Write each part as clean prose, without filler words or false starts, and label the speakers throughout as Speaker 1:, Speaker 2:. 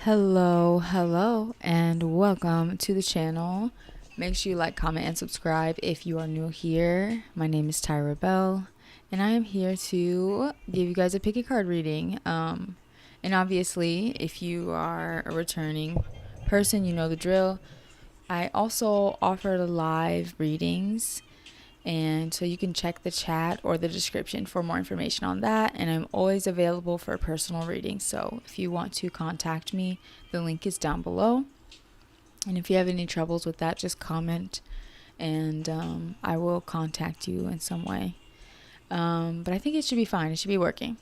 Speaker 1: Hello, and welcome to the channel. Make sure you like, comment, and subscribe if you are new here. My name is Tyrabell, and I am here to give you guys a pick a card reading. And obviously, if you are a returning person, you know the drill. I also offer live readings, and so you can check the chat or the description for more information on that. And I'm always available for personal readings, so if you want to contact me, the link is down below. And if you have any troubles with that, just comment, and I will contact you in some way. But I think it should be fine. It should be working.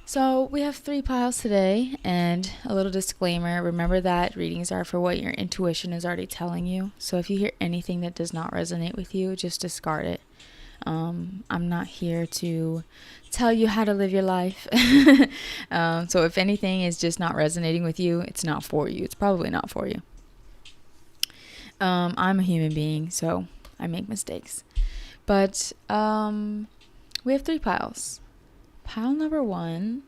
Speaker 1: So we have 3 piles today, and a little disclaimer. Remember that readings are for what your intuition is already telling you. So if you hear anything that does not resonate with you, just discard it. I'm not here to tell you how to live your life. So if anything is just not resonating with you, it's not for you. It's probably not for you. I'm a human being, so I make mistakes. But we have 3 piles. Pile number 1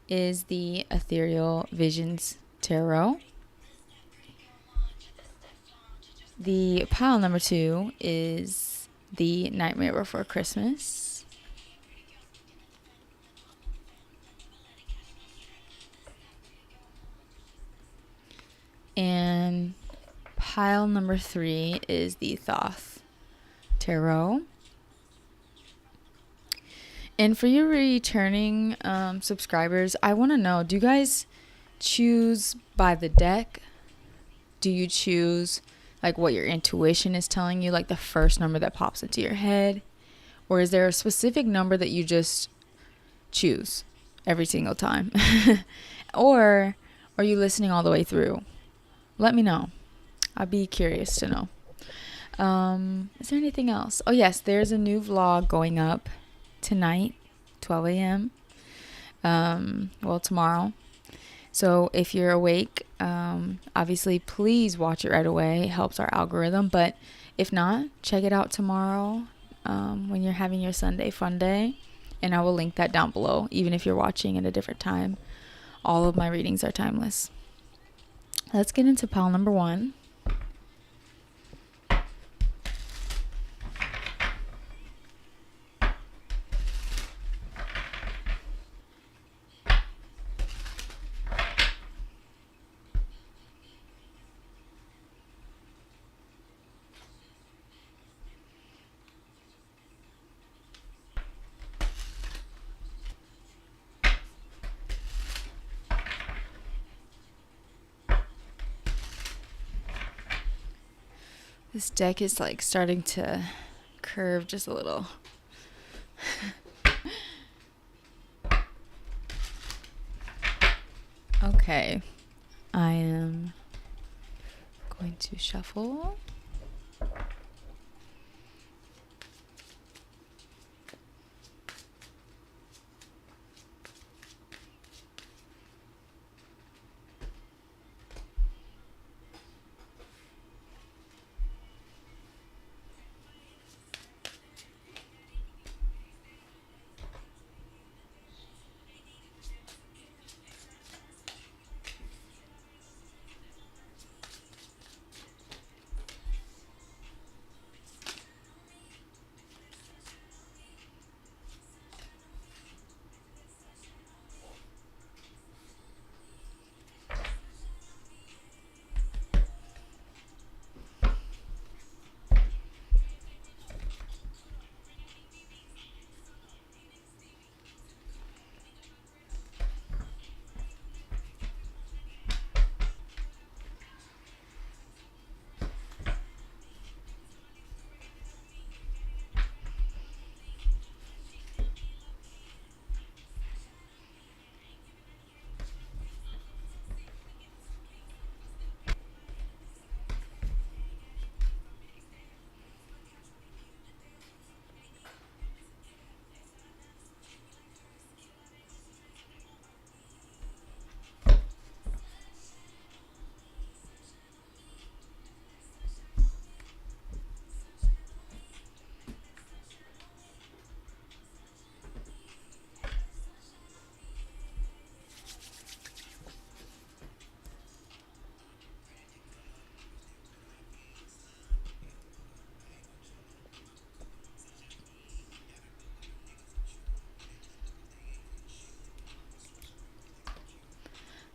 Speaker 1: is the Ethereal Visions Tarot. The pile number 2 is the Nightmare Before Christmas. And pile number 3 is the Thoth Tarot. And for your returning subscribers, I want to know, do you guys choose by the deck? Do you choose like what your intuition is telling you, like the first number that pops into your head? Or is there a specific number that you just choose every single time? Or are you listening all the way through? Let me know. I'd be curious to know. Is there anything else? Oh yes, there's a new vlog going up tonight, 12 a.m. Well, tomorrow. So if you're awake, obviously please watch it right away. It helps our algorithm. But if not, check it out tomorrow when you're having your Sunday fun day. And I will link that down below, even if you're watching at a different time. All of my readings are timeless. Let's get into pile number 1. This deck is like starting to curve just a little. Okay, I am going to shuffle.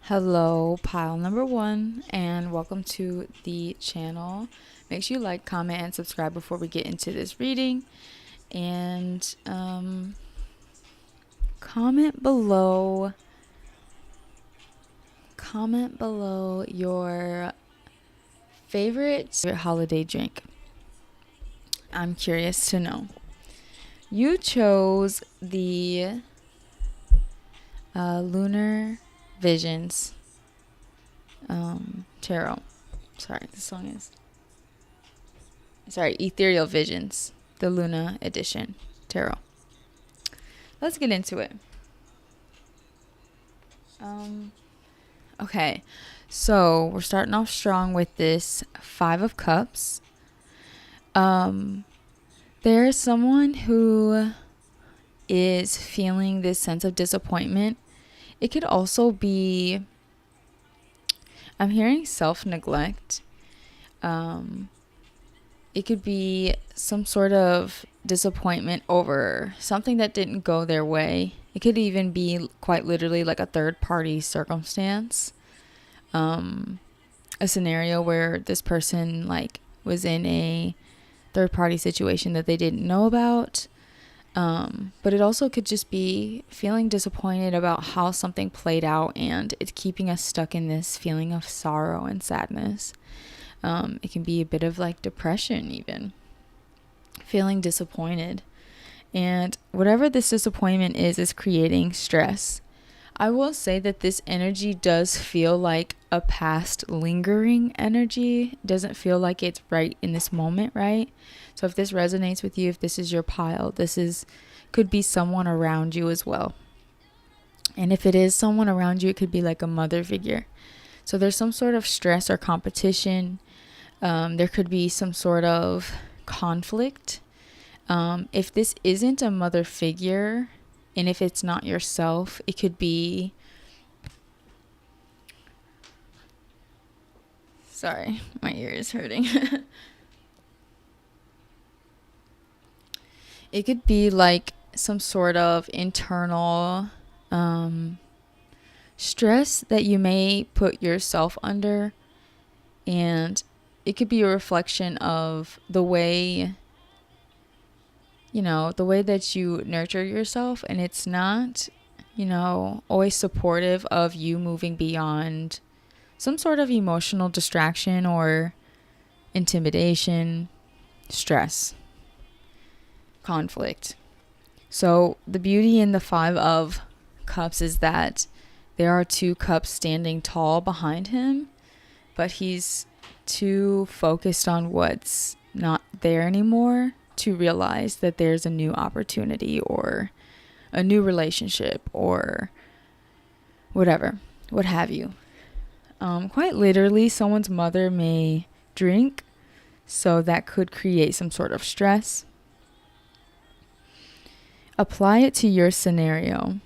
Speaker 1: Hello, pile number one, and welcome to the channel. Make sure you like, comment, and subscribe before we get into this reading. And comment below your favorite holiday drink. I'm curious to know. You chose the Lunar Visions tarot. Ethereal Visions, the Luna edition tarot. Let's get into it. Okay, so we're starting off strong with this Five of Cups. There's someone who is feeling this sense of disappointment. It could also be, I'm hearing self-neglect. It could be some sort of disappointment over something that didn't go their way. It could even be quite literally like a third-party circumstance. A scenario where this person was in a third-party situation that they didn't know about. But it also could just be feeling disappointed about how something played out, and it's keeping us stuck in this feeling of sorrow and sadness. It can be a bit of depression, even feeling disappointed. And whatever this disappointment is creating stress. I will say that this energy does feel like a past lingering energy. It doesn't feel like it's right in this moment, right? So if this resonates with you, if this is your pile, could be someone around you as well. And if it is someone around you, it could be like a mother figure. So there's some sort of stress or competition. There could be some sort of conflict. If this isn't a mother figure, and if it's not yourself, it could be... Sorry, my ear is hurting. It could be like some sort of internal stress that you may put yourself under. And it could be a reflection of the way that you nurture yourself, and it's not, always supportive of you moving beyond some sort of emotional distraction or intimidation, stress, conflict. So the beauty in the Five of Cups is that there are two cups standing tall behind him, but he's too focused on what's not there anymore to realize that there's a new opportunity or a new relationship or whatever, what have you. Quite literally, someone's mother may drink, so that could create some sort of stress. Apply it to your scenario.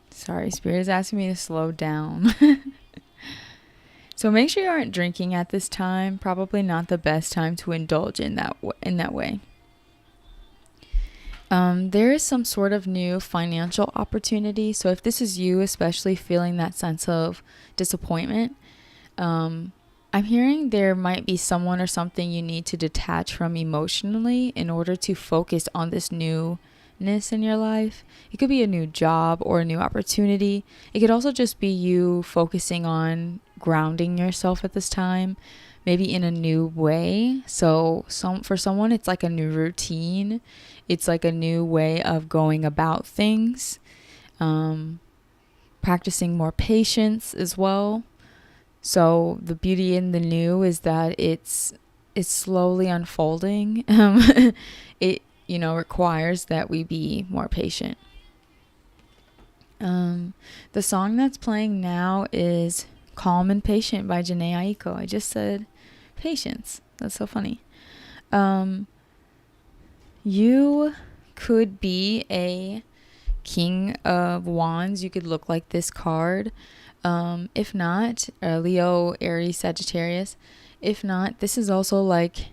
Speaker 1: Sorry, Spirit is asking me to slow down. So make sure you aren't drinking at this time. Probably not the best time to indulge in that way. There is some sort of new financial opportunity. So if this is you, especially feeling that sense of disappointment, I'm hearing there might be someone or something you need to detach from emotionally in order to focus on this newness in your life. It could be a new job or a new opportunity. It could also just be you focusing on grounding yourself at this time, maybe in a new way. So for someone, it's like a new routine. It's like a new way of going about things. Practicing more patience as well. So the beauty in the new is that it's slowly unfolding. It requires that we be more patient. The song that's playing now is Calm and Patient by Janae Aiko. I just said patience. That's so funny. You could be a King of Wands. You could look like this card. If not, Leo, Aries, Sagittarius. If not, this is also like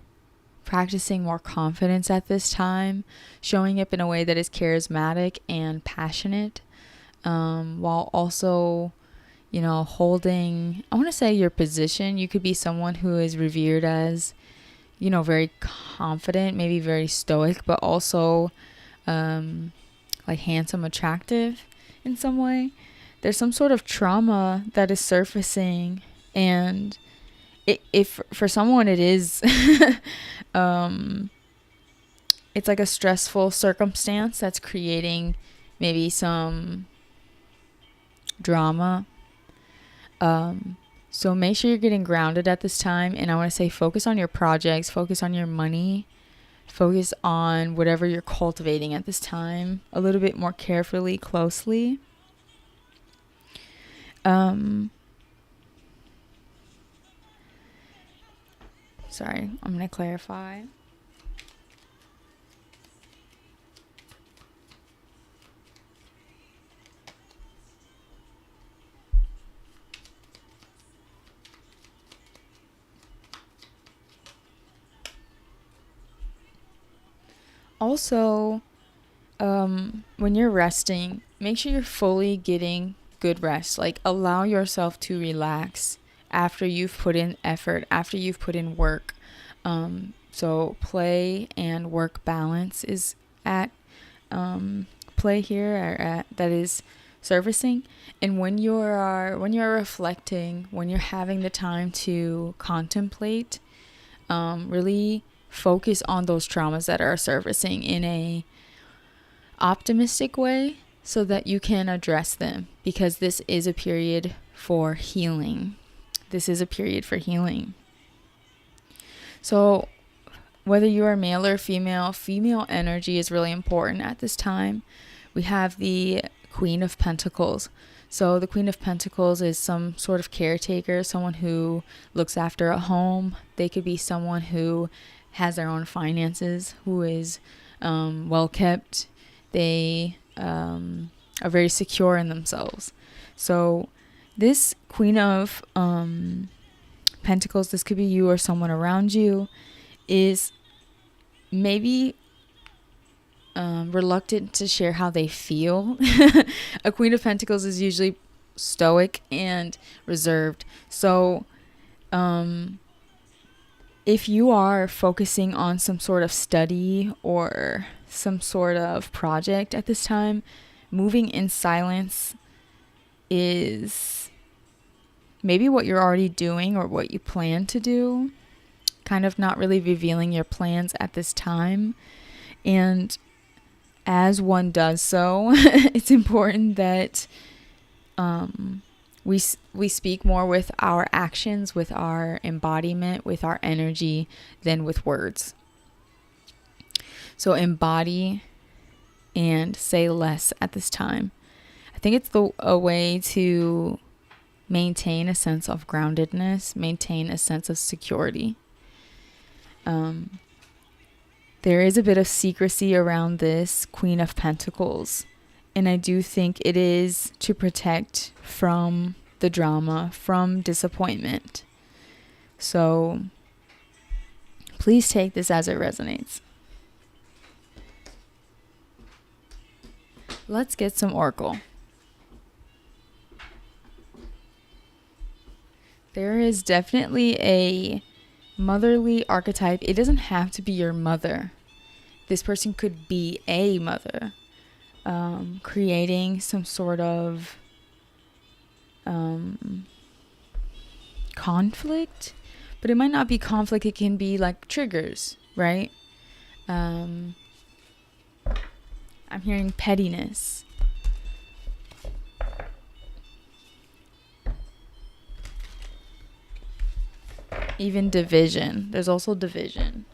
Speaker 1: practicing more confidence at this time, showing up in a way that is charismatic and passionate, while also, holding, I want to say, your position. You could be someone who is revered as, very confident, maybe very stoic, but also like handsome, attractive in some way. There's some sort of trauma that is surfacing, and if for someone it is it's like a stressful circumstance that's creating maybe some drama. So make sure you're getting grounded at this time, and I want to say focus on your projects, focus on your money, focus on whatever you're cultivating at this time a little bit more carefully, closely. Sorry, I'm going to clarify. Also, when you're resting, make sure you're fully getting good rest. Like, allow yourself to relax after you've put in effort, after you've put in work. So play and work balance is at play here, or that is servicing. And when you're reflecting, when you're having the time to contemplate, really focus on those traumas that are surfacing in a optimistic way so that you can address them, because this is a period for healing. So whether you are male or female energy is really important at this time. We have the Queen of Pentacles. So the Queen of Pentacles is some sort of caretaker, someone who looks after a home. They could be someone who has their own finances, who is well kept. They are very secure in themselves. So this Queen of Pentacles, this could be you or someone around you, is maybe reluctant to share how they feel. A Queen of Pentacles is usually stoic and reserved. So if you are focusing on some sort of study or some sort of project at this time, moving in silence is maybe what you're already doing or what you plan to do. Kind of not really revealing your plans at this time. And as one does so, it's important that we speak more with our actions, with our embodiment, with our energy than with words. So embody and say less at this time. I think it's a way to maintain a sense of groundedness, maintain a sense of security. There is a bit of secrecy around this Queen of Pentacles, and I do think it is to protect from the drama, from disappointment. So please take this as it resonates. Let's get some Oracle. There is definitely a motherly archetype. It doesn't have to be your mother. This person could be a mother, creating some sort of conflict, but it might not be conflict. It can be like triggers, right? I'm hearing pettiness. Even division. There's also division.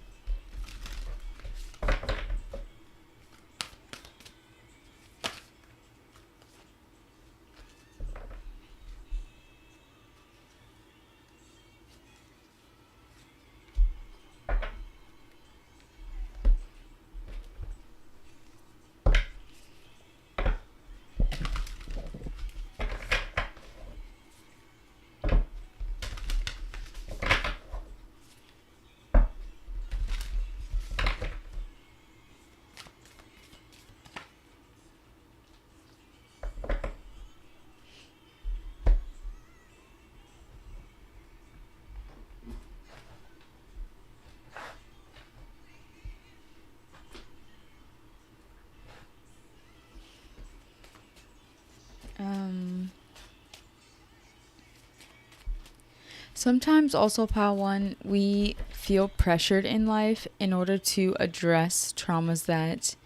Speaker 1: Sometimes also, pile one, we feel pressured in life in order to address traumas that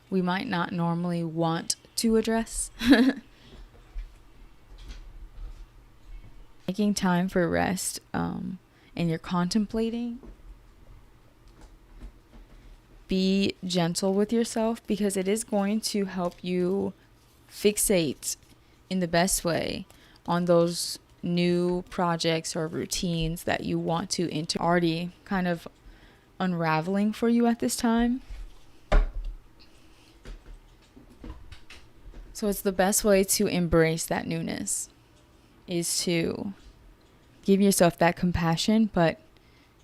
Speaker 1: we might not normally want to address. Making time for rest, and you're contemplating, be gentle with yourself, because it is going to help you fixate in the best way on those new projects or routines that you want to already kind of unraveling for you at this time. So it's the best way to embrace that newness is to give yourself that compassion, but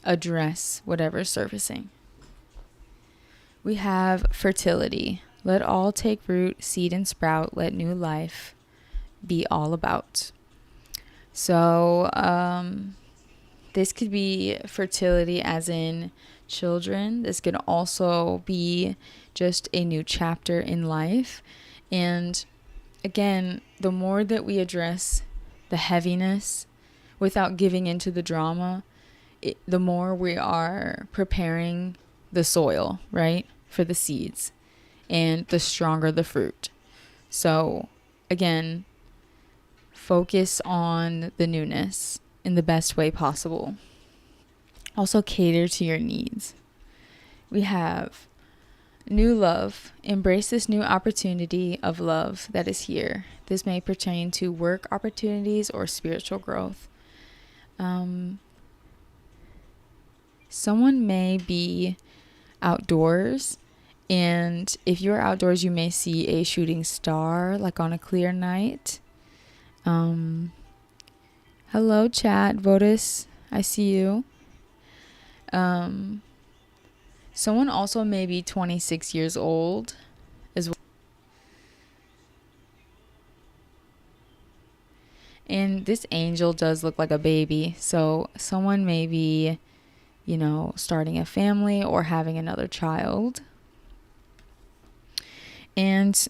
Speaker 1: address whatever's surfacing. We have fertility. Let all take root, seed and sprout. Let new life be all about. So this could be fertility as in children. This could also be just a new chapter in life. And again, the more that we address the heaviness without giving into the drama, the more we are preparing the soil, right, for the seeds, and the stronger the fruit. So again, focus on the newness in the best way possible. Also cater to your needs. We have new love. Embrace this new opportunity of love that is here. This may pertain to work opportunities or spiritual growth. Someone may be outdoors, and if you're outdoors, you may see a shooting star, like on a clear night. Hello, chat. Votus, I see you. Someone also may be 26 years old as well. And this angel does look like a baby. So someone may be, starting a family or having another child. And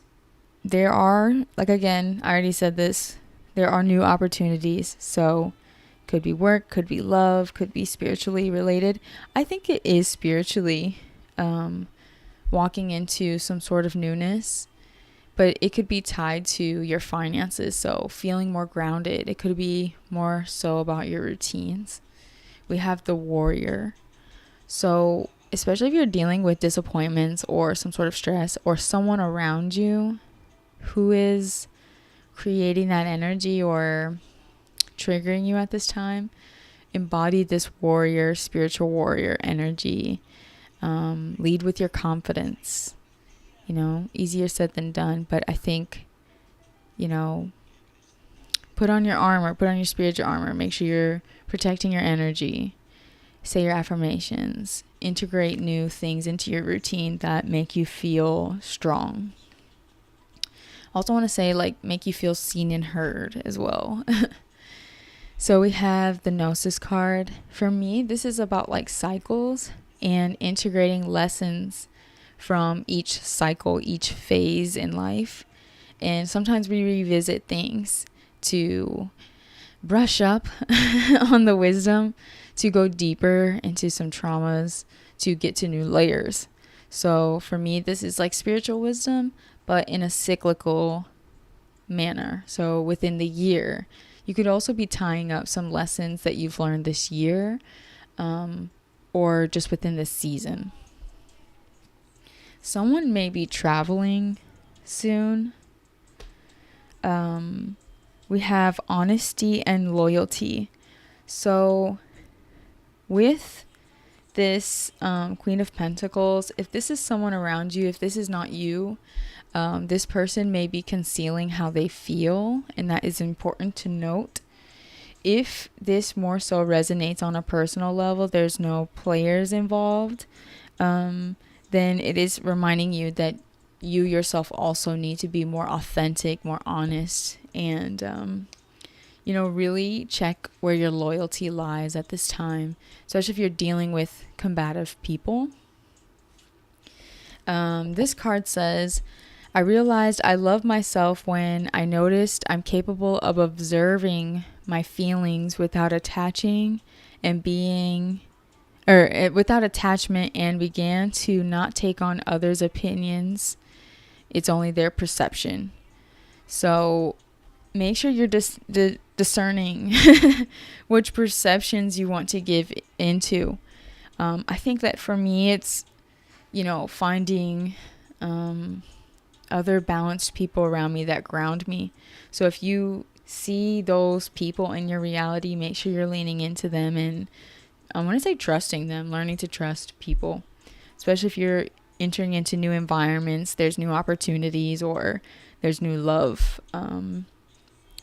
Speaker 1: there are, again, I already said this, there are new opportunities. So could be work, could be love, could be spiritually related. I think it is spiritually walking into some sort of newness, but it could be tied to your finances. So feeling more grounded. It could be more so about your routines. We have the warrior. So especially if you're dealing with disappointments or some sort of stress, or someone around you who is creating that energy or triggering you at this time, embody this warrior, spiritual warrior energy. Lead with your confidence. Easier said than done, but I think, put on your armor, put on your spiritual armor, make sure you're protecting your energy, say your affirmations, integrate new things into your routine that make you feel strong. Also want to say, make you feel seen and heard as well. So we have the Gnosis card. For me, this is about cycles and integrating lessons from each cycle, each phase in life. And sometimes we revisit things to brush up on the wisdom, to go deeper into some traumas, to get to new layers. So for me, this is spiritual wisdom, but in a cyclical manner. So within the year, you could also be tying up some lessons that you've learned this year, or just within this season. Someone may be traveling soon. We have honesty and loyalty. So with this Queen of Pentacles, if this is someone around you, if this is not you, this person may be concealing how they feel, and that is important to note. If this more so resonates on a personal level, there's no players involved, then it is reminding you that you yourself also need to be more authentic, more honest, and really check where your loyalty lies at this time, especially if you're dealing with combative people. This card says, I realized I love myself when I noticed I'm capable of observing my feelings without attaching and being, or without attachment, and began to not take on others' opinions. It's only their perception. So make sure you're discerning which perceptions you want to give into. I think that for me, it's, finding other balanced people around me that ground me. So if you see those people in your reality, make sure you're leaning into them, and I want to say trusting them, learning to trust people, especially if you're entering into new environments, there's new opportunities, or there's new love,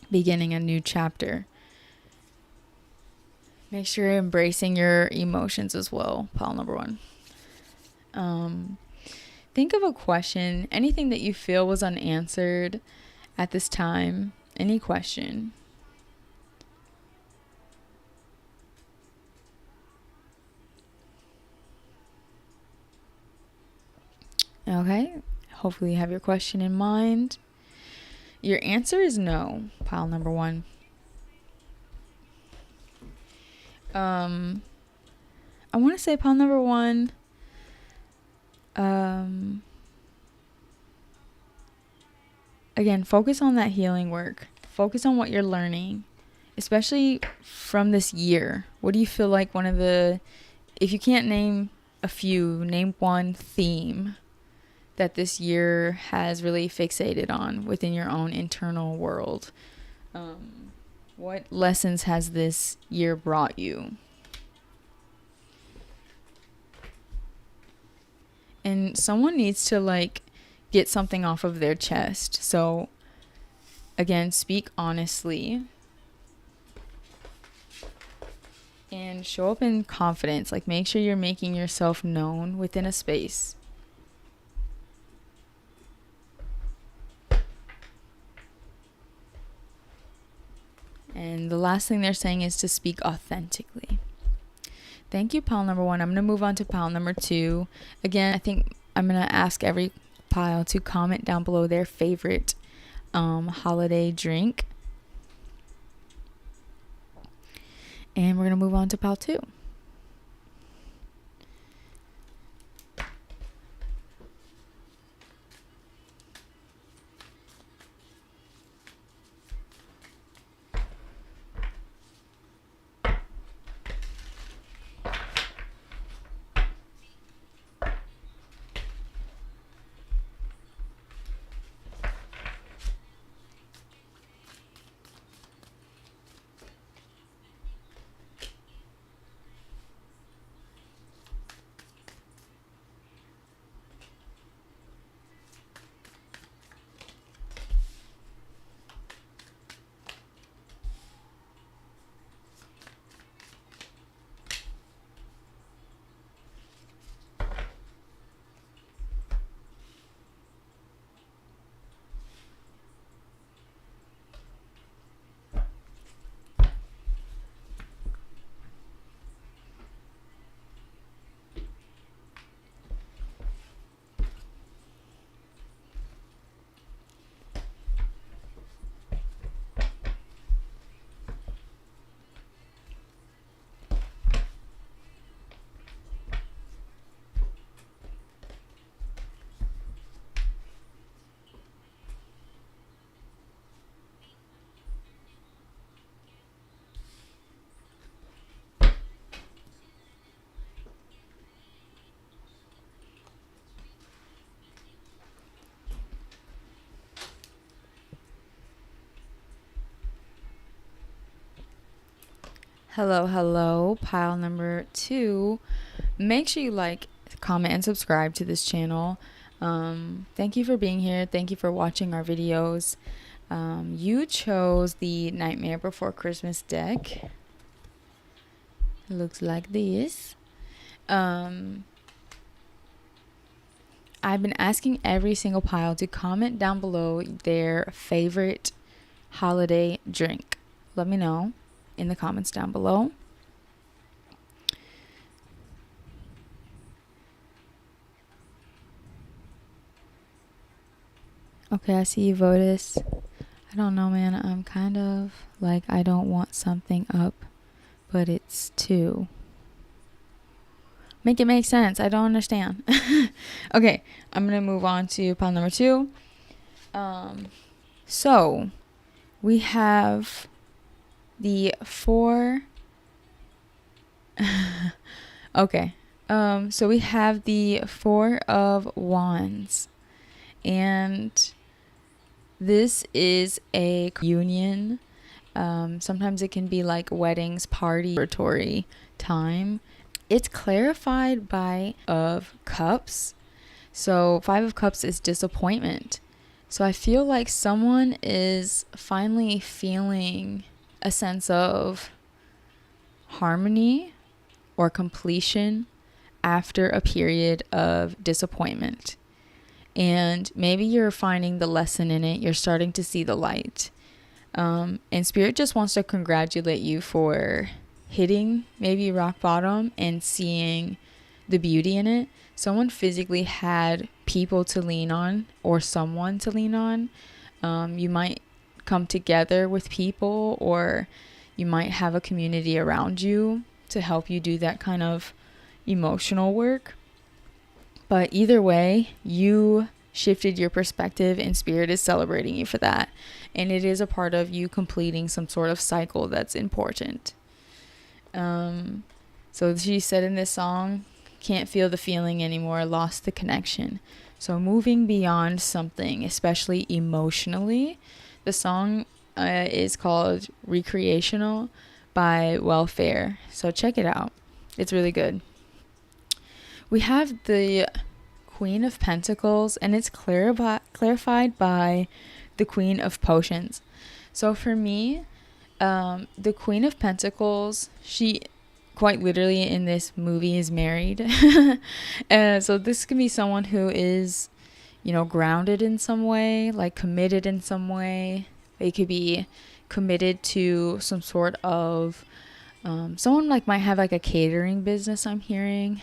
Speaker 1: beginning a new chapter. Make sure you're embracing your emotions as well, pile number 1. Think of a question, anything that you feel was unanswered at this time, any question. Okay, hopefully you have your question in mind. Your answer is no, pile number 1. I want to say pile number 1, again, focus on that healing work. Focus on what you're learning, especially from this year. What do you feel like if you can't name a few, name one theme that this year has really fixated on within your own internal world? What lessons has this year brought you? And someone needs to get something off of their chest. So again, speak honestly and show up in confidence. Make sure you're making yourself known within a space. And the last thing they're saying is to speak authentically. Thank you, pile number 1. I'm going to move on to pile number 2. Again, I think I'm going to ask every pile to comment down below their favorite holiday drink. And we're going to move on to pile 2. Hello, pile number 2. Make sure you comment, and subscribe to this channel. Thank you for being here. Thank you for watching our videos. You chose the Nightmare Before Christmas deck. It looks like this. I've been asking every single pile to comment down below their favorite holiday drink. Let me know in the comments down below. Okay, I see you, Votus. I don't know, man. I'm kind of like, I don't want something up, but it's two. Make it make sense. I don't understand. Okay, I'm going to move on to pile number 2. So we have the 4. Okay. So we have the 4 of Wands. And this is a union. Sometimes it can be like weddings, party, celebratory time. It's clarified by of Cups. So 5 of Cups is disappointment. So I feel like someone is finally feeling a sense of harmony or completion after a period of disappointment. And maybe you're finding the lesson in it. You're starting to see the light. And Spirit just wants to congratulate you for hitting maybe rock bottom and seeing the beauty in it. Someone physically had people to lean on or someone to lean on. You might come together with people, or you might have a community around you to help you do that kind of emotional work. But either way, you shifted your perspective and Spirit is celebrating you for that. And it is a part of you completing some sort of cycle that's important. So she said in this song, can't feel the feeling anymore, lost the connection. So moving beyond something, especially emotionally. The song is called Recreational by Welfare. So check it out. It's really good. We have the Queen of Pentacles, and it's clarified by the Queen of Potions. So for me, the Queen of Pentacles, she quite literally in this movie is married. So this could be someone who is, grounded in some way, like committed in some way. They could be committed to some sort of, someone like might have like a catering business, I'm hearing.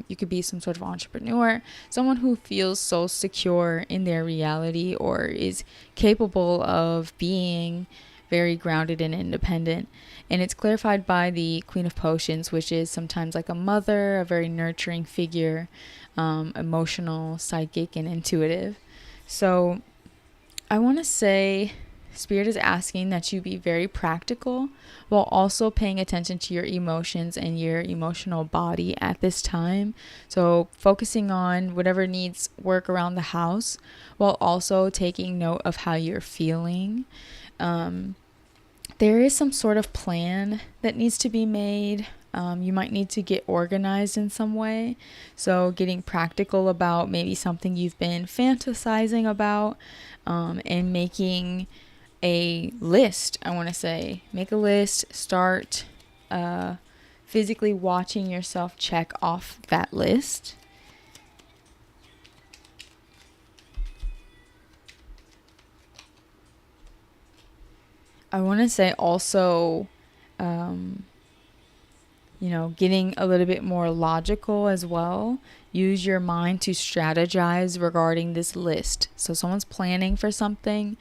Speaker 1: You could be some sort of entrepreneur, someone who feels so secure in their reality or is capable of being very grounded and independent. And it's clarified by the Queen of Potions, which is sometimes like a mother, a very nurturing figure, emotional, psychic, and intuitive. So I want to say Spirit is asking that you be very practical while also paying attention to your emotions and your emotional body at this time. So focusing on whatever needs work around the house while also taking note of how you're feeling. There is some sort of plan that needs to be made. You might need to get organized in some way. So getting practical about maybe something you've been fantasizing about, and making a list. I want to say make a list, start physically watching yourself check off that list. I want to say also, getting a little bit more logical as well. Use your mind to strategize regarding this list. So someone's planning for something,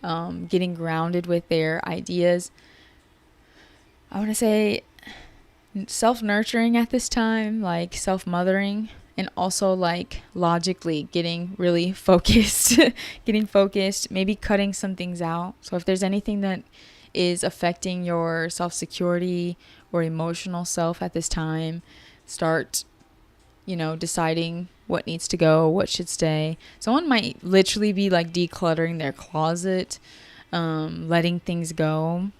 Speaker 1: getting grounded with their ideas. I want to say self-nurturing at this time, like self-mothering, and also like logically getting really focused, maybe cutting some things out. So if there's anything that is affecting your self-security or emotional self at this time, start, deciding what needs to go, what should stay. Someone might literally be like decluttering their closet, letting things go.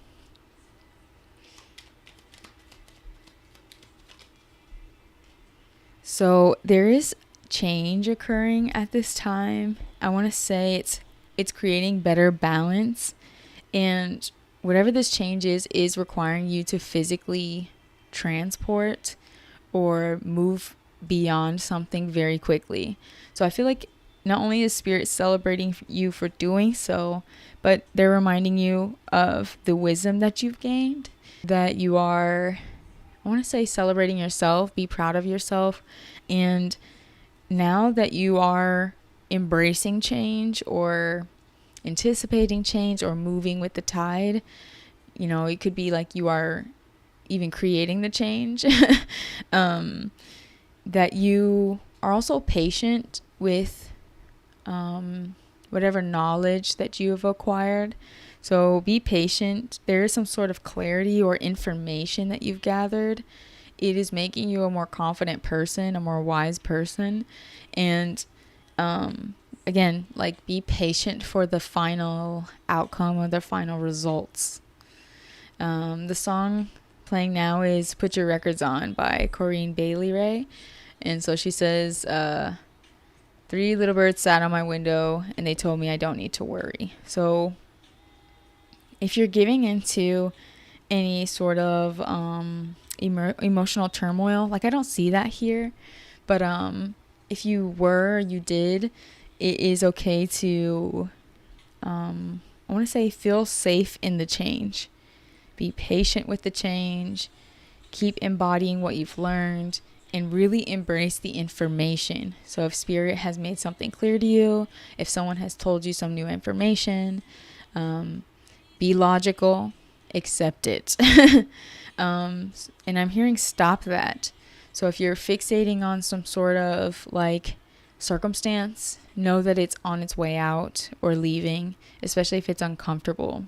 Speaker 1: So there is change occurring at this time. I want to say it's creating better balance, and whatever this change is requiring you to physically transport or move beyond something very quickly. So I feel like not only is Spirit celebrating you for doing so, but they're reminding you of the wisdom that you've gained, that you are, I want to say, celebrating yourself, be proud of yourself. And now that you are embracing change or anticipating change or moving with the tide. You know, it could be like you are even creating the change. That you are also patient with whatever knowledge that you have acquired. So be patient. There is some sort of clarity or information that you've gathered. It is making you a more confident person, a more wise person. And again, like, be patient for the final outcome or the final results. The song playing now is Put Your Records On by Corinne Bailey Ray. And so she says, 3 little birds sat on my window and they told me I don't need to worry. So if you're giving into any sort of emotional turmoil, like, I don't see that here, but if you did, it is okay to I want to say feel safe in the change. Be patient with the change. Keep embodying what you've learned and really embrace the information. So if Spirit has made something clear to you, if someone has told you some new information, be logical, accept it. And I'm hearing stop that. So if you're fixating on some sort of like circumstance, know that it's on its way out or leaving, especially if it's uncomfortable.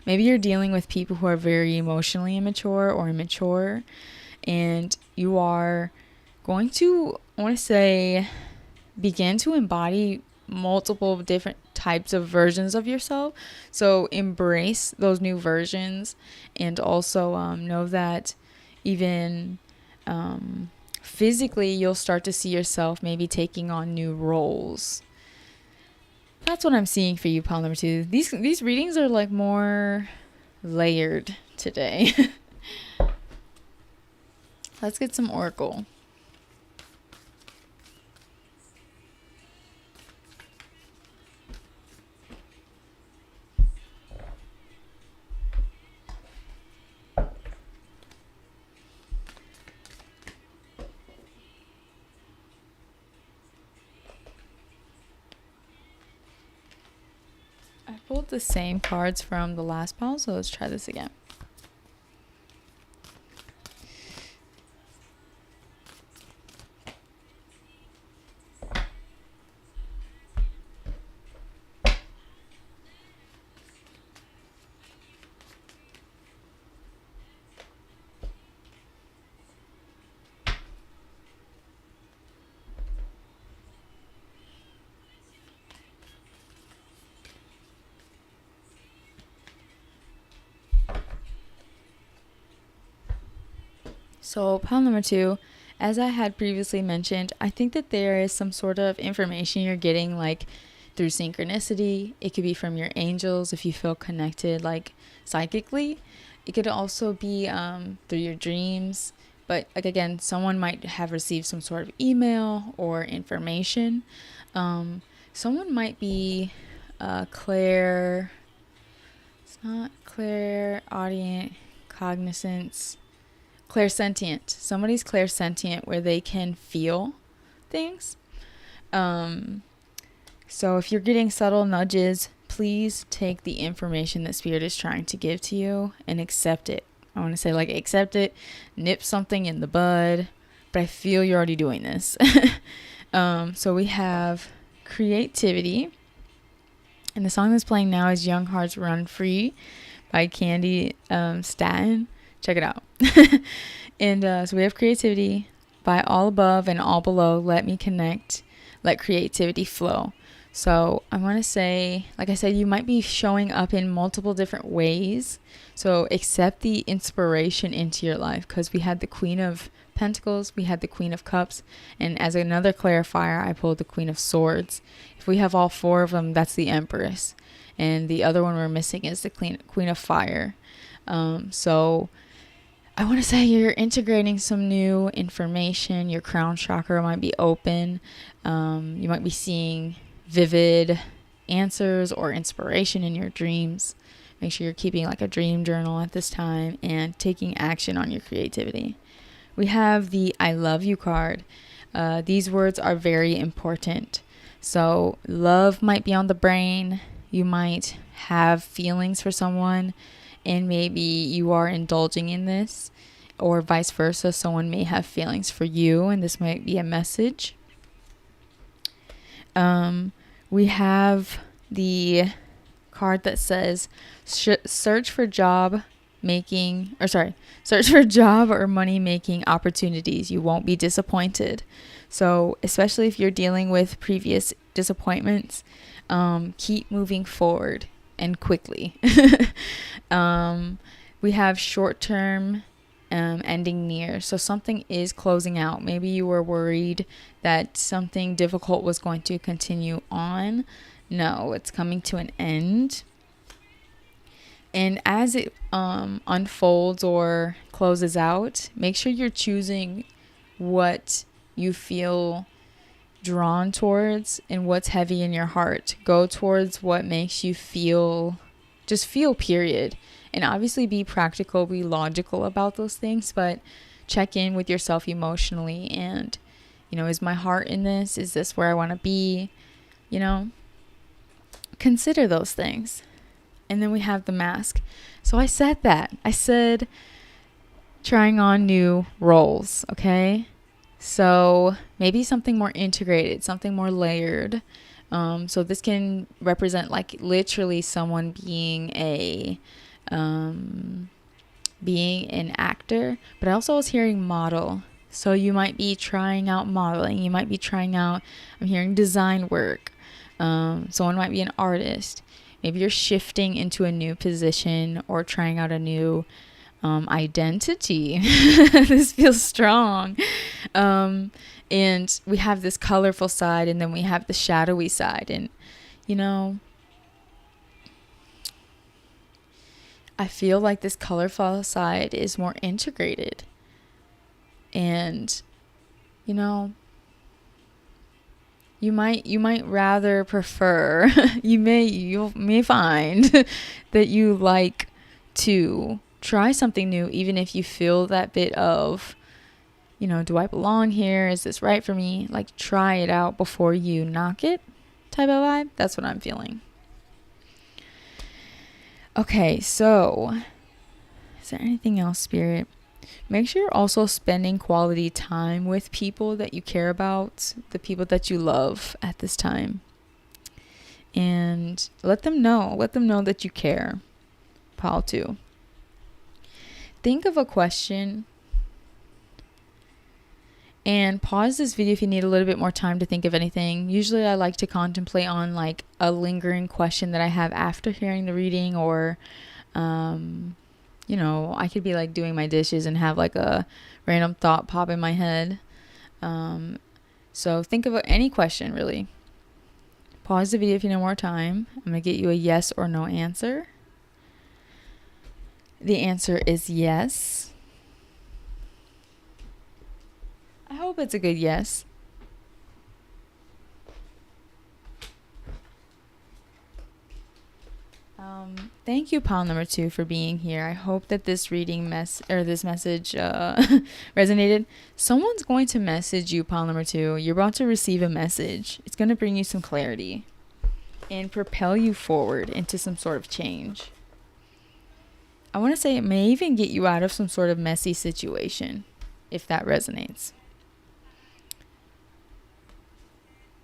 Speaker 1: Maybe you're dealing with people who are very emotionally immature or immature, and you are going to, I want to say, begin to embody multiple different types of versions of yourself. So embrace those new versions, and also know that even physically you'll start to see yourself maybe taking on new roles. That's what I'm seeing for you, pile number 2. These readings are like more layered today. Let's get some oracle. I pulled the same cards from the last pile, so let's try this again. So pile number 2, as I had previously mentioned, I think that there is some sort of information you're getting, like through synchronicity. It could be from your angels if you feel connected, like psychically. It could also be through your dreams. But like, again, someone might have received some sort of email or information. Someone might be clair. It's not clairaudient, cognizance. Clairsentient. Somebody's clairsentient where they can feel things. So if you're getting subtle nudges, please take the information that Spirit is trying to give to you and accept it. I want to say, like, accept it, nip something in the bud, but I feel you're already doing this. So we have creativity, and the song that's playing now is Young Hearts Run Free by Candy Staten. Check it out. And so we have creativity. By all above and all below, let me connect. Let creativity flow. So I want to say, like I said, you might be showing up in multiple different ways. So accept the inspiration into your life, because we had the Queen of Pentacles, we had the Queen of Cups, and as another clarifier, I pulled the Queen of Swords. If we have all 4 of them, that's the Empress. And the other one we're missing is the Queen of Fire. So I want to say you're integrating some new information. Your crown chakra might be open. You might be seeing vivid answers or inspiration in your dreams. Make sure you're keeping like a dream journal at this time and taking action on your creativity. We have the I love you card. These words are very important. So love might be on the brain. You might have feelings for someone, and maybe you are indulging in this, or vice versa. Someone may have feelings for you, and this might be a message. We have the card that says search for job or money making opportunities. You won't be disappointed. So especially if you're dealing with previous disappointments, keep moving forward and quickly. We have short-term ending near. So something is closing out. Maybe you were worried that something difficult was going to continue on. No, it's coming to an end. And as it unfolds or closes out, make sure you're choosing what you feel drawn towards and what's heavy in your heart. Go towards what makes you feel, period. And obviously be practical, be logical about those things, but check in with yourself emotionally. And, is my heart in this? Is this where I want to be? Consider those things. And then we have the mask. So I said that. I said trying on new roles, okay? So maybe something more integrated, something more layered. So this can represent like literally someone being an actor, but I also was hearing model. So you might be trying out modeling. You might be trying out, I'm hearing design work. Someone might be an artist. Maybe you're shifting into a new position or trying out a new identity. This feels strong. And we have this colorful side, and then we have the shadowy side. And, I feel like this colorful side is more integrated. And, you might rather prefer, you may find that you like to try something new, even if you feel that bit of, do I belong here? Is this right for me? Like, try it out before you knock it type of vibe. That's what I'm feeling. Okay, so is there anything else, Spirit? Make sure you're also spending quality time with people that you care about, the people that you love at this time. And let them know that you care. Pile 2. Think of a question and pause this video if you need a little bit more time to think of anything. Usually I like to contemplate on like a lingering question that I have after hearing the reading, or I could be like doing my dishes and have like a random thought pop in my head. So think of any question, really. Pause the video if you need more time. I'm going to get you a yes or no answer. The answer is yes. I hope it's a good yes. Thank you, pile number 2, for being here. I hope that this reading this message resonated. Someone's going to message you, pile number 2. You're about to receive a message. It's going to bring you some clarity and propel you forward into some sort of change. I want to say it may even get you out of some sort of messy situation, if that resonates.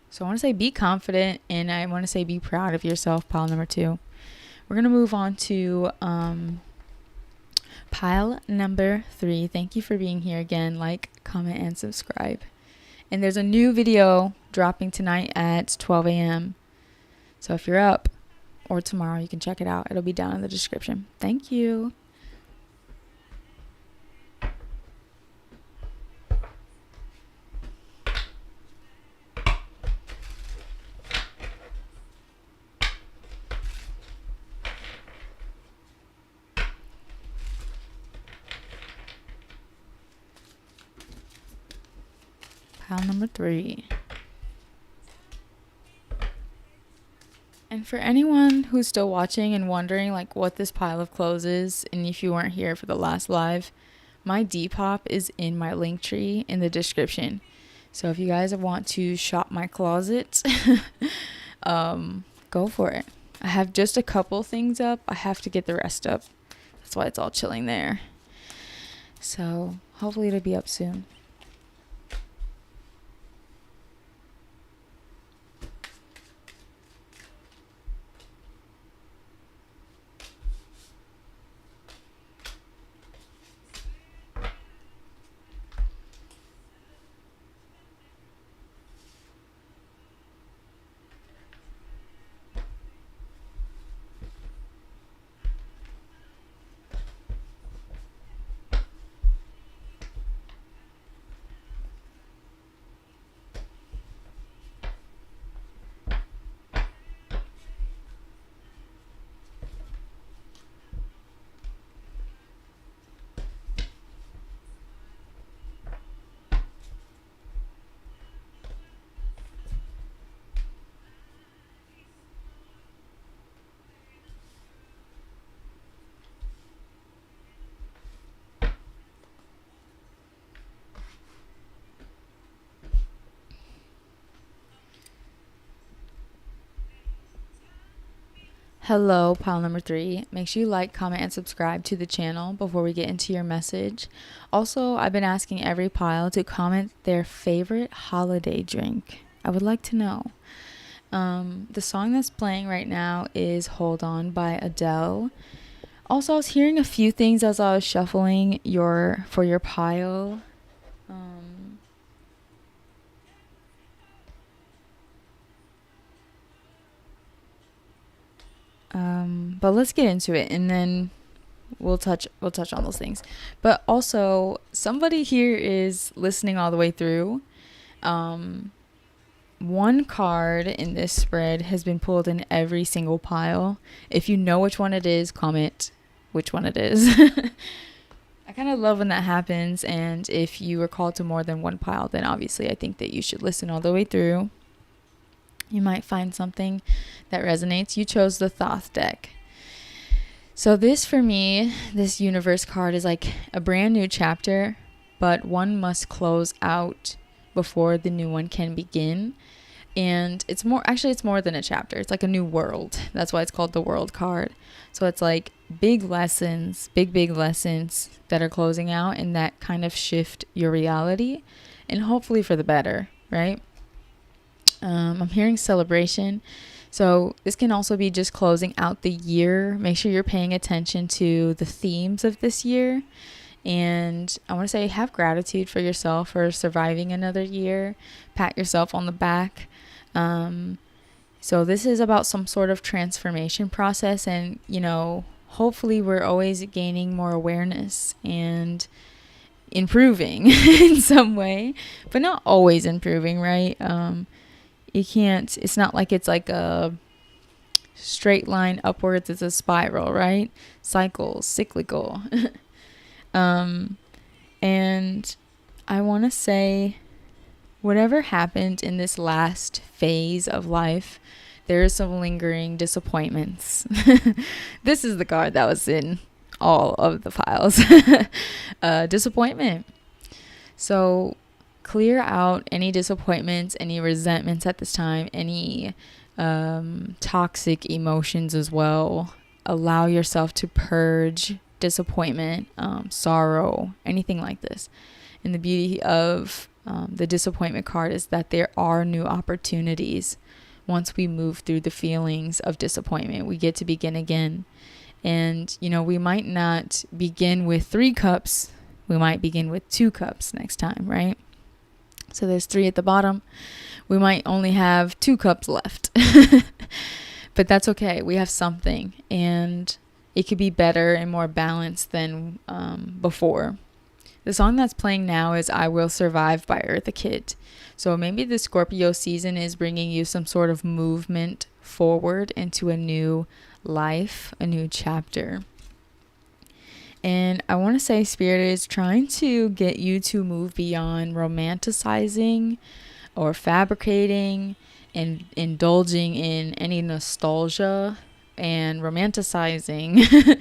Speaker 1: So I want to say be confident, and I want to say be proud of yourself, pile number 2. We're going to move on to pile number 3. Thank you for being here again. Like, comment, and subscribe. And there's a new video dropping tonight at 12 a.m. So if you're up, or tomorrow, you can check it out. It'll be down in the description. Thank you. Pile number 3. And for anyone who's still watching and wondering like what this pile of clothes is, and if you weren't here for the last live, my Depop is in my link tree in the description. So if you guys want to shop my closet, go for it. I have just a couple things up. I have to get the rest up. That's why it's all chilling there. So hopefully it'll be up soon. Hello, pile number 3. Make sure you like, comment, and subscribe to the channel before we get into your message. Also, I've been asking every pile to comment their favorite holiday drink. I would like to know. The song that's playing right now is Hold On by Adele. Also, I was hearing a few things as I was shuffling your pile. But let's get into it, and then we'll touch on those things. But also, somebody here is listening all the way through. One card in this spread has been pulled in every single pile. If you know which one it is, comment which one it is. I kind of love when that happens, and if you are called to more than one pile, then obviously I think that you should listen all the way through. You might find something that resonates. You chose the Thoth deck. So this, for me, this universe card is like a brand new chapter, but one must close out before the new one can begin. And it's more than a chapter. It's like a new world. That's why it's called the World card. So it's like big lessons that are closing out and that kind of shift your reality, and hopefully for the better, right? I'm hearing celebration. So this can also be just closing out the year. Make sure you're paying attention to the themes of this year. And I want to say, have gratitude for yourself for surviving another year. Pat yourself on the back. So this is about some sort of transformation process. And, hopefully we're always gaining more awareness and improving in some way, but not always improving, right? It's not like it's like a straight line upwards. It's a spiral, right? Cyclical. And I want to say, whatever happened in this last phase of life, there are some lingering disappointments. This is the card that was in all of the files. Disappointment. So clear out any disappointments, any resentments at this time, any toxic emotions as well. Allow yourself to purge disappointment, sorrow, anything like this. And the beauty of the disappointment card is that there are new opportunities. Once we move through the feelings of disappointment, we get to begin again. And, we might not begin with 3 cups. We might begin with 2 cups next time, right? So there's 3 at the bottom. We might only have 2 cups left. But that's okay. We have something. And it could be better and more balanced than before. The song that's playing now is I Will Survive by Eartha Kitt. So maybe the Scorpio season is bringing you some sort of movement forward into a new life, a new chapter. And I want to say Spirit is trying to get you to move beyond romanticizing or fabricating and indulging in any nostalgia and romanticizing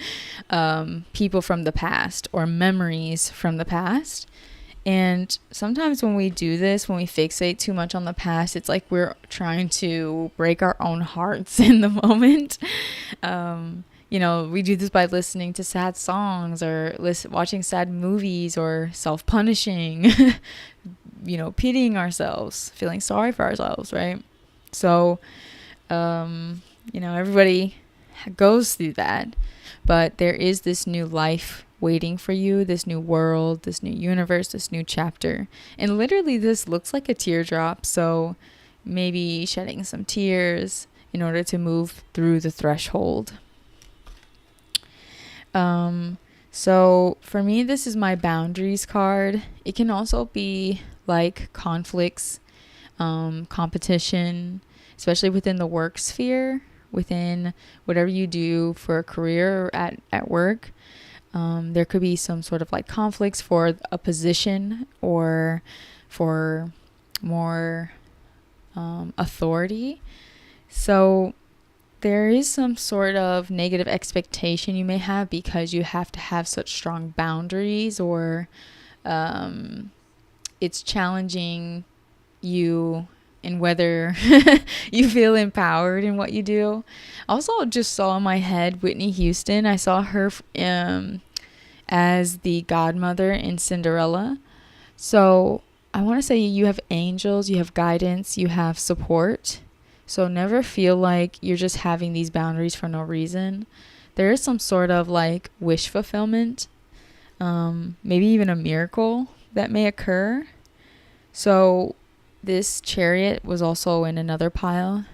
Speaker 1: people from the past or memories from the past, And sometimes when we do this, when we fixate too much on the past, it's like we're trying to break our own hearts in the moment. We do this by listening to sad songs or watching sad movies or self-punishing, pitying ourselves, feeling sorry for ourselves, right? So, everybody goes through that, but there is this new life waiting for you, this new world, this new universe, this new chapter. And literally this looks like a teardrop, so maybe shedding some tears in order to move through the threshold. So for me, this is my boundaries card. It can also be like conflicts, competition, especially within the work sphere, within whatever you do for a career or at work. There could be some sort of like conflicts for a position or for more authority. So there is some sort of negative expectation you may have because you have to have such strong boundaries, or it's challenging you in whether you feel empowered in what you do. Also, just saw in my head Whitney Houston. I saw her as the godmother in Cinderella. So I want to say you have angels, you have guidance, you have support. So never feel like you're just having these boundaries for no reason. There is some sort of like wish fulfillment, maybe even a miracle that may occur. So this Chariot was also in another pile.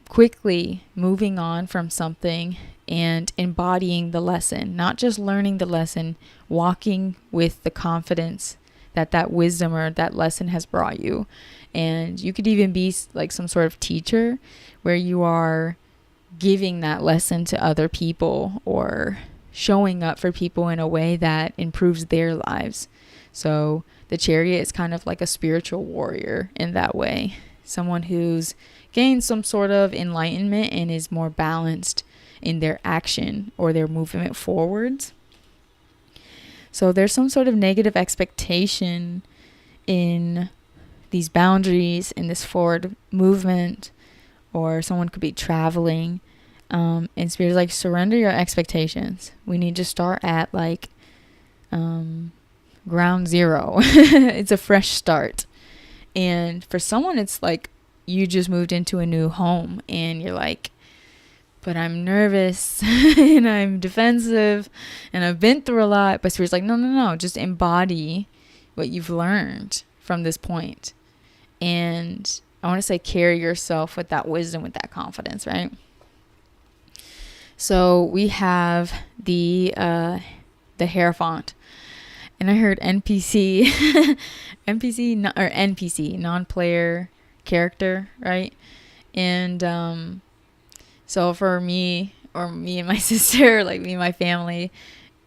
Speaker 1: Quickly moving on from something and embodying the lesson, not just learning the lesson, walking with the confidence that wisdom or that lesson has brought you. And you could even be like some sort of teacher where you are giving that lesson to other people or showing up for people in a way that improves their lives. So the Chariot is kind of like a spiritual warrior in that way. Someone who's gained some sort of enlightenment and is more balanced in their action or their movement forwards. So there's some sort of negative expectation in these boundaries, in this forward movement, or someone could be traveling. And Spirit is like, surrender your expectations. We need to start at like ground zero. It's a fresh start. And for someone, it's like you just moved into a new home and you're like, but I'm nervous and I'm defensive and I've been through a lot. But Spirit's like, no, just embody what you've learned from this point. And I want to say carry yourself with that wisdom, with that confidence, right? So we have the Hierophant. And I heard NPC, NPC, non-player character, right? And so for me, or me and my sister, like me and my family,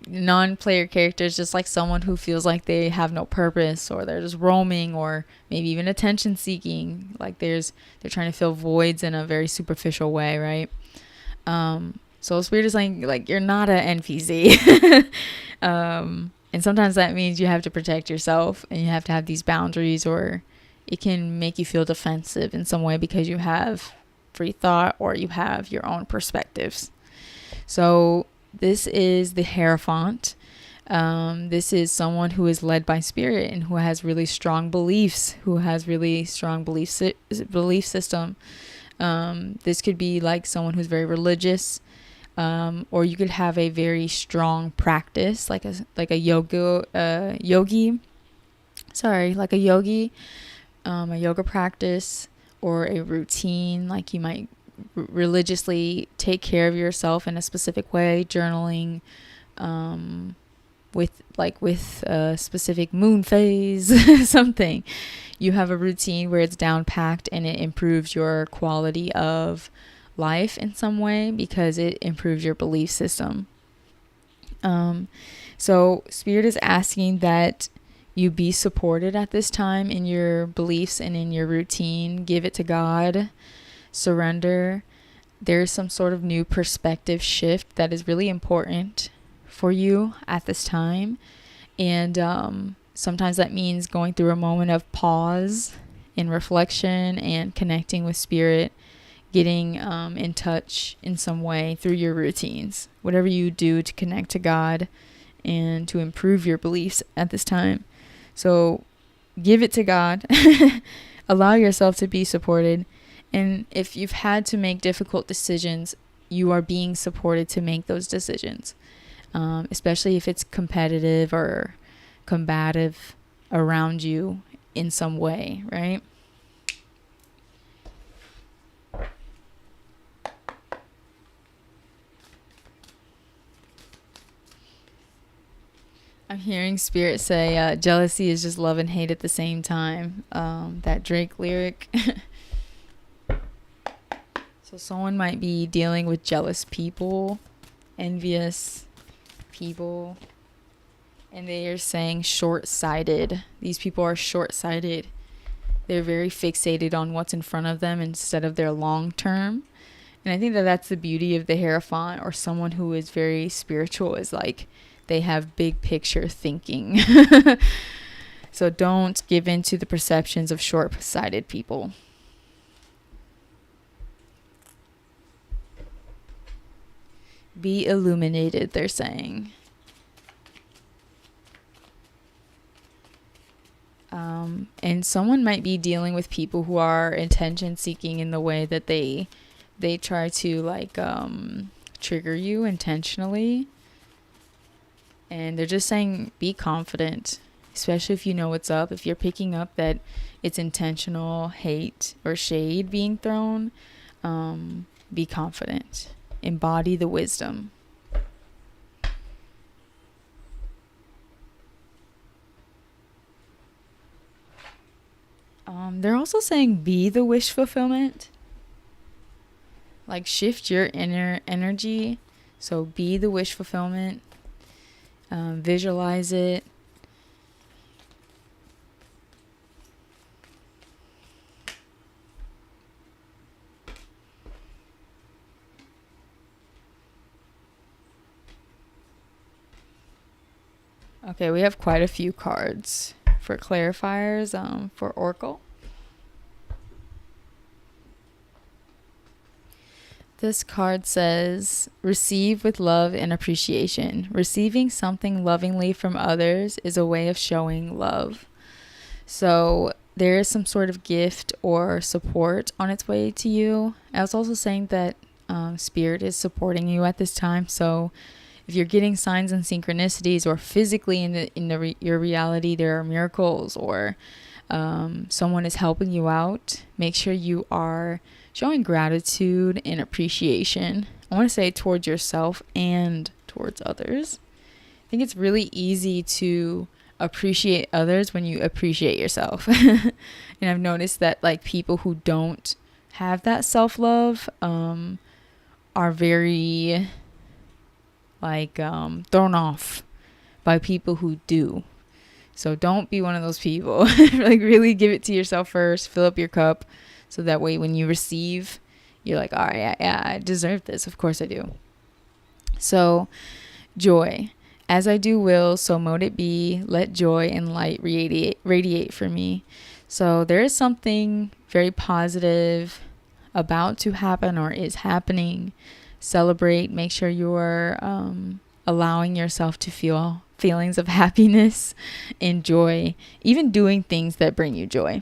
Speaker 1: non-player character is just like someone who feels like they have no purpose, or they're just roaming, or maybe even attention seeking. Like they're trying to fill voids in a very superficial way, right? So Spirit is like you're not an NPC. And sometimes that means you have to protect yourself and you have to have these boundaries, or it can make you feel defensive in some way because you have free thought or you have your own perspectives. So this is the Hierophant. This is someone who is led by Spirit and who has really strong beliefs, who has really strong belief system. This could be like someone who's very religious. Or you could have a very strong practice, like a yogi, a yoga practice, or a routine. Like you might religiously take care of yourself in a specific way, journaling, with a specific moon phase, something. You have a routine where it's down packed and it improves your quality of life in some way because it improves your belief system. So Spirit is asking that you be supported at this time in your beliefs and in your routine. Give it to God. Surrender. There's some sort of new perspective shift that is really important for you at this time. And Sometimes that means going through a moment of pause in reflection and connecting with spirit, getting in touch in some way through your routines, whatever you do to connect to God and to improve your beliefs at this time. So give it to God. Allow yourself to be supported. And if you've had to make difficult decisions, you are being supported to make those decisions, especially if it's competitive or combative around you in some way, right? I'm hearing Spirit say jealousy is just love and hate at the same time. That Drake lyric. So someone might be dealing with jealous people, envious people, and they are saying short-sighted. These people are short-sighted. They're very fixated on what's in front of them instead of their long term. And I think that that's the beauty of the Hierophant, or someone who is very spiritual, is like they have big picture thinking. So don't give in to the perceptions of short-sighted people. Be illuminated, they're saying. And someone might be dealing with people who are attention seeking in the way that they try to like trigger you intentionally. And they're just saying be confident, especially if you know what's up. If you're picking up that it's intentional hate or shade being thrown, be confident. Embody the wisdom. They're also saying be the wish fulfillment. Like shift your inner energy. So be the wish fulfillment. Visualize it. Okay, we have quite a few cards for clarifiers for Oracle. This card says, receive with love and appreciation. Receiving something lovingly from others is a way of showing love. So there is some sort of gift or support on its way to you. I was also saying that Spirit is supporting you at this time. So if you're getting signs and synchronicities, or physically in your reality there are miracles, or someone is helping you out, make sure you are showing gratitude and appreciation. I want to say towards yourself and towards others. I think it's really easy to appreciate others when you appreciate yourself. And I've noticed that like people who don't have that self-love are very like thrown off by people who do. So don't be one of those people. Like really give it to yourself first. Fill up your cup. So that way when you receive, you're like, all right, yeah, I deserve this. Of course I do. So joy. As I do will, so mote it be. Let joy and light radiate for me. So there is something very positive about to happen or is happening. Celebrate. Make sure you're allowing yourself to feel feelings of happiness and joy. Even doing things that bring you joy.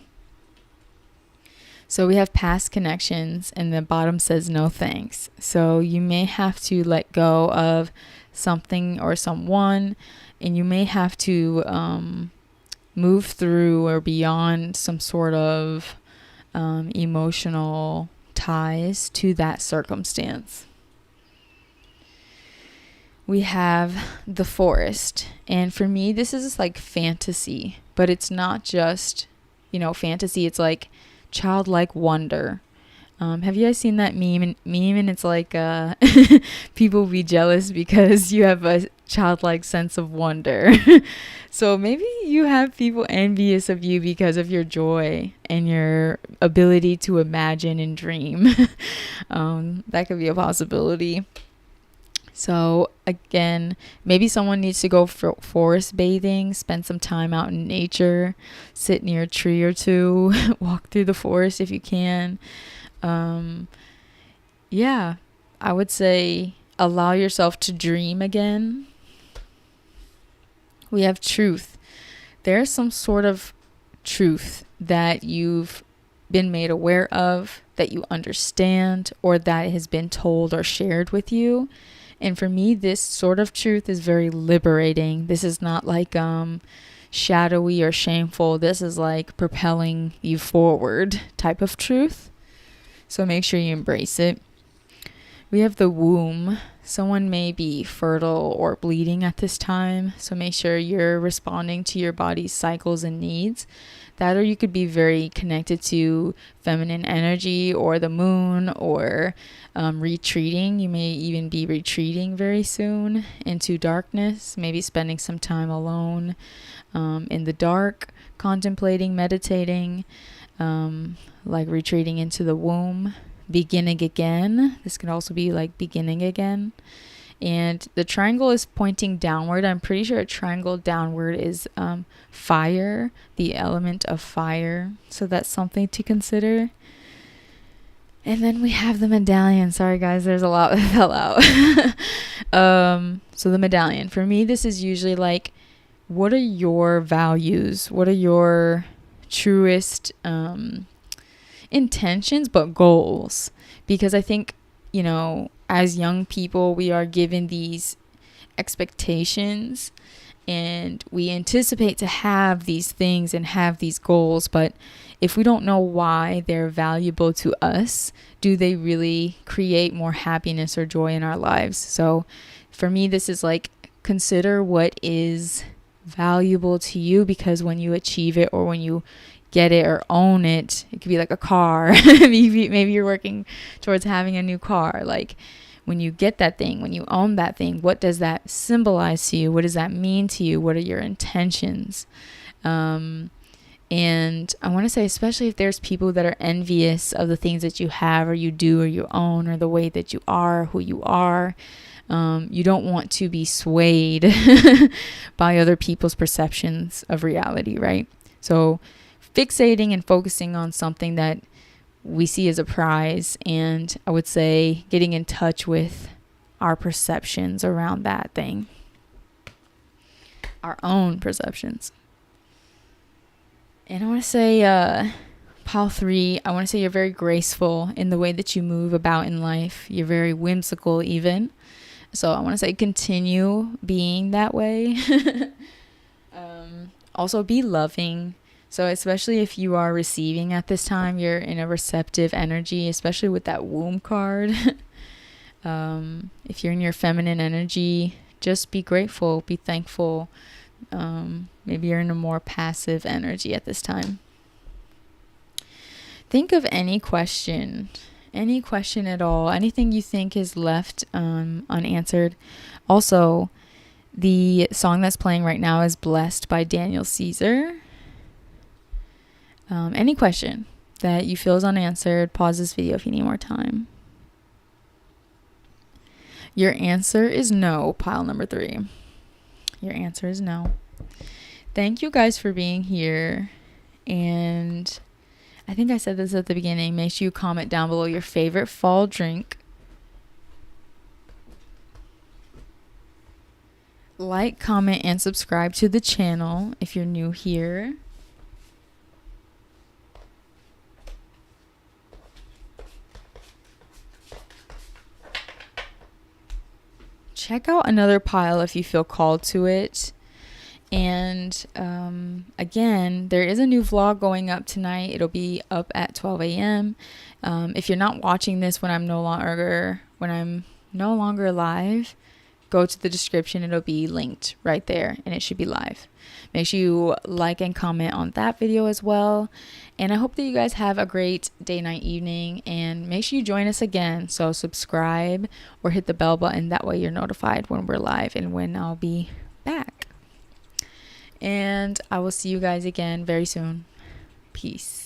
Speaker 1: So we have past connections, and the bottom says no thanks. So you may have to let go of something or someone, and you may have to move through or beyond some sort of emotional ties to that circumstance. We have the forest, and for me this is like fantasy, but it's not just fantasy. It's like childlike wonder. Have you guys seen that meme and it's like people be jealous because you have a childlike sense of wonder. So maybe you have people envious of you because of your joy and your ability to imagine and dream. That could be a possibility. So again, maybe someone needs to go for forest bathing, spend some time out in nature, sit near a tree or two, walk through the forest if you can. Yeah, I would say allow yourself to dream again. We have truth. There's some sort of truth that you've been made aware of, that you understand, or that has been told or shared with you. And for me, this sort of truth is very liberating. This is not like shadowy or shameful. This is like propelling you forward type of truth. So make sure you embrace it. We have the womb. Someone may be fertile or bleeding at this time, so make sure you're responding to your body's cycles and needs. That, or you could be very connected to feminine energy or the moon, or retreating. You may even be retreating very soon into darkness, maybe spending some time alone in the dark, contemplating, meditating, like retreating into the womb. Beginning again. This can also be like beginning again. And the triangle is pointing downward. I'm pretty sure a triangle downward is fire, the element of fire. So that's something to consider. And then we have the medallion. Sorry guys, there's a lot that fell out. So the medallion. For me, this is usually like, what are your values? What are your truest intentions, but goals? Because I think, you know, as young people, we are given these expectations and we anticipate to have these things and have these goals, but if we don't know why they're valuable to us, do they really create more happiness or joy in our lives? So for me, this is like, consider what is valuable to you, because when you achieve it, or when you get it or own it, it could be like a car. Maybe you're working towards having a new car. Like, when you get that thing, when you own that thing, what does that symbolize to you? What does that mean to you? What are your intentions? And I want to say, especially if there's people that are envious of the things that you have or you do or you own, or the way that you are, who you are, you don't want to be swayed by other people's perceptions of reality, right? So fixating and focusing on something that we see as a prize, and I would say getting in touch with our perceptions around that thing, our own perceptions. And I want to say, pile 3, I want to say you're very graceful in the way that you move about in life. You're very whimsical even. So I want to say continue being that way. Also be loving. So especially if you are receiving at this time, you're in a receptive energy, especially with that womb card. If you're in your feminine energy, just be grateful, be thankful. Maybe you're in a more passive energy at this time. Think of any question at all, anything you think is left unanswered. Also, the song that's playing right now is Blessed by Daniel Caesar. Any question that you feel is unanswered, pause this video if you need more time. Your answer is no, pile number 3. Your answer is no. Thank you guys for being here. And I think I said this at the beginning. Make sure you comment down below your favorite fall drink. Like, comment, and subscribe to the channel if you're new here. Check out another pile if you feel called to it. And again, there is a new vlog going up tonight. It'll be up at 12 a.m. If you're not watching this when I'm no longer live, go to the description. It'll be linked right there, and it should be live. Make sure you like and comment on that video as well. And I hope that you guys have a great day, night, evening, and make sure you join us again. So subscribe or hit the bell button. That way you're notified when we're live and when I'll be back. And I will see you guys again very soon. Peace.